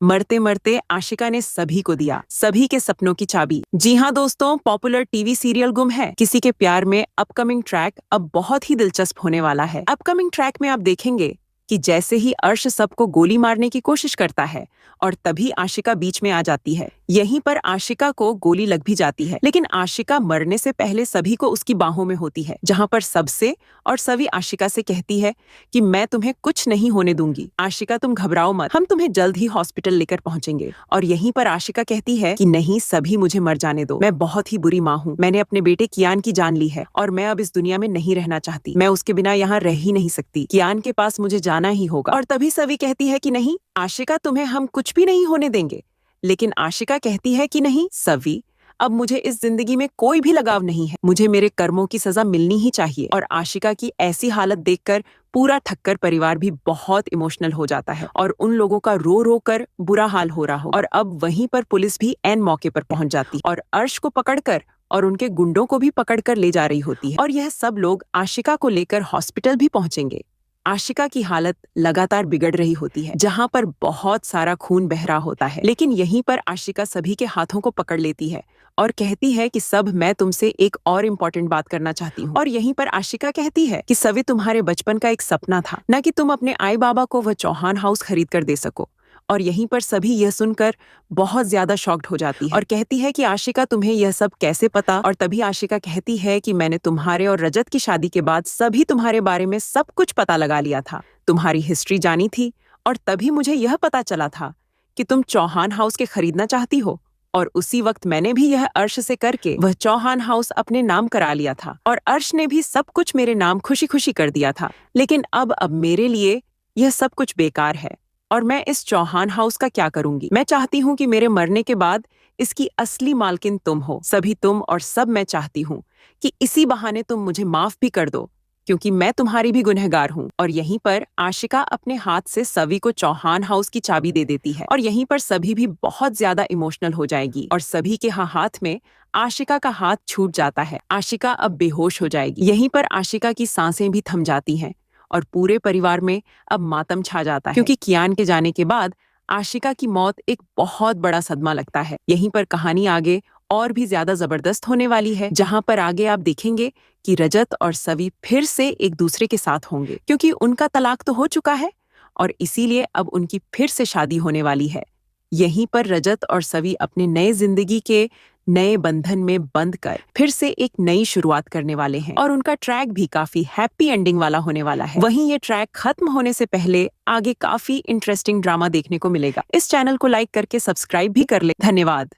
मरते मरते आशिका ने सभी को दिया सभी के सपनों की चाबी। जी हाँ दोस्तों, पॉपुलर टीवी सीरियल गुम है किसी के प्यार में अपकमिंग ट्रैक अब बहुत ही दिलचस्प होने वाला है। अपकमिंग ट्रैक में आप देखेंगे कि जैसे ही अर्श सबको गोली मारने की कोशिश करता है और तभी आशिका बीच में आ जाती है। यहीं पर आशिका को गोली लग भी जाती है, लेकिन आशिका मरने से पहले सभी को उसकी बाहों में होती है, जहां पर सबसे और सभी आशिका से कहती है कि मैं तुम्हें कुछ नहीं होने दूंगी। आशिका तुम घबराओ मत, हम तुम्हें जल्द ही हॉस्पिटल लेकर पहुंचेंगे। और यहीं पर आशिका कहती है कि नहीं, सभी मुझे मर जाने दो, मैं बहुत ही बुरी माँ हूँ, मैंने अपने बेटे कियान की जान ली है और मैं अब इस दुनिया में नहीं रहना चाहती, मैं उसके बिना यहाँ रह ही नहीं सकती, कियान के पास मुझे जाना ही होगा। और तभी सभी कहती है कि नहीं आशिका, तुम्हें हम कुछ भी नहीं होने देंगे। लेकिन आशिका कहती है कि नहीं सवी, अब मुझे इस जिंदगी में कोई भी लगाव नहीं है, मुझे मेरे कर्मों की सजा मिलनी ही चाहिए। और आशिका की ऐसी हालत देखकर पूरा ठक्कर परिवार भी बहुत इमोशनल हो जाता है और उन लोगों का रो रो कर बुरा हाल हो रहा हो। और अब वहीं पर पुलिस भी ऐन मौके पर पहुंच जाती और अर्श को पकड़कर और उनके गुंडों को भी पकड़कर ले जा रही होती है। और यह सब लोग आशिका को लेकर हॉस्पिटल भी पहुंचेंगे। आशिका की हालत लगातार बिगड़ रही होती है, जहां पर बहुत सारा खून बह रहा होता है। लेकिन यहीं पर आशिका सभी के हाथों को पकड़ लेती है और कहती है कि सब, मैं तुमसे एक और इम्पोर्टेंट बात करना चाहती हूँ। और यहीं पर आशिका कहती है कि सभी, तुम्हारे बचपन का एक सपना था ना कि तुम अपने आई बाबा को वह चौहान हाउस खरीद कर दे सको। और यहीं पर सभी यह सुनकर बहुत ज्यादा शॉक्ड हो जाती है और कहती है कि आशिका, तुम्हें यह सब कैसे पता। और तभी आशिका कहती है कि मैंने तुम्हारे और रजत की शादी के बाद सभी तुम्हारे बारे में सब कुछ पता लगा लिया था, तुम्हारी हिस्ट्री जानी थी और तभी मुझे यह पता चला था कि तुम चौहान हाउस के खरीदना चाहती हो। और उसी वक्त मैंने भी यह अर्श से करके वह चौहान हाउस अपने नाम करा लिया था और अर्श ने भी सब कुछ मेरे नाम खुशी खुशी कर दिया था। लेकिन अब मेरे लिए यह सब कुछ बेकार है और मैं इस चौहान हाउस का क्या करूंगी। मैं चाहती हूँ कि मेरे मरने के बाद इसकी असली मालकिन तुम हो, सभी तुम। और सब मैं चाहती हूँ कि इसी बहाने तुम मुझे माफ भी कर दो, क्योंकि मैं तुम्हारी भी गुनहगार हूँ। और यहीं पर आशिका अपने हाथ से सभी को चौहान हाउस की चाबी दे देती है और यहीं पर सभी भी बहुत ज्यादा इमोशनल हो जाएगी और सभी के हाथ में आशिका का हाथ छूट जाता है। आशिका अब बेहोश हो जाएगी। यहीं पर आशिका की सांसें भी थम जाती हैं और पूरे परिवार में अब मातम छा जाता है, क्योंकि कियान के जाने के बाद आशिका की मौत एक बहुत बड़ा सदमा लगता है। यहीं पर कहानी आगे और भी ज्यादा जबरदस्त होने वाली है, जहां पर आगे आप देखेंगे कि रजत और सवी फिर से एक दूसरे के साथ होंगे, क्योंकि उनका तलाक तो हो चुका है और इसीलिए अब उनकी फिर से शादी होने वाली है। यहीं पर रजत और सवी अपने नए जिंदगी के नए बंधन में बंध कर फिर से एक नई शुरुआत करने वाले हैं और उनका ट्रैक भी काफी हैप्पी एंडिंग वाला होने वाला है। वहीं ये ट्रैक खत्म होने से पहले आगे काफी इंटरेस्टिंग ड्रामा देखने को मिलेगा। इस चैनल को लाइक करके सब्सक्राइब भी कर ले। धन्यवाद।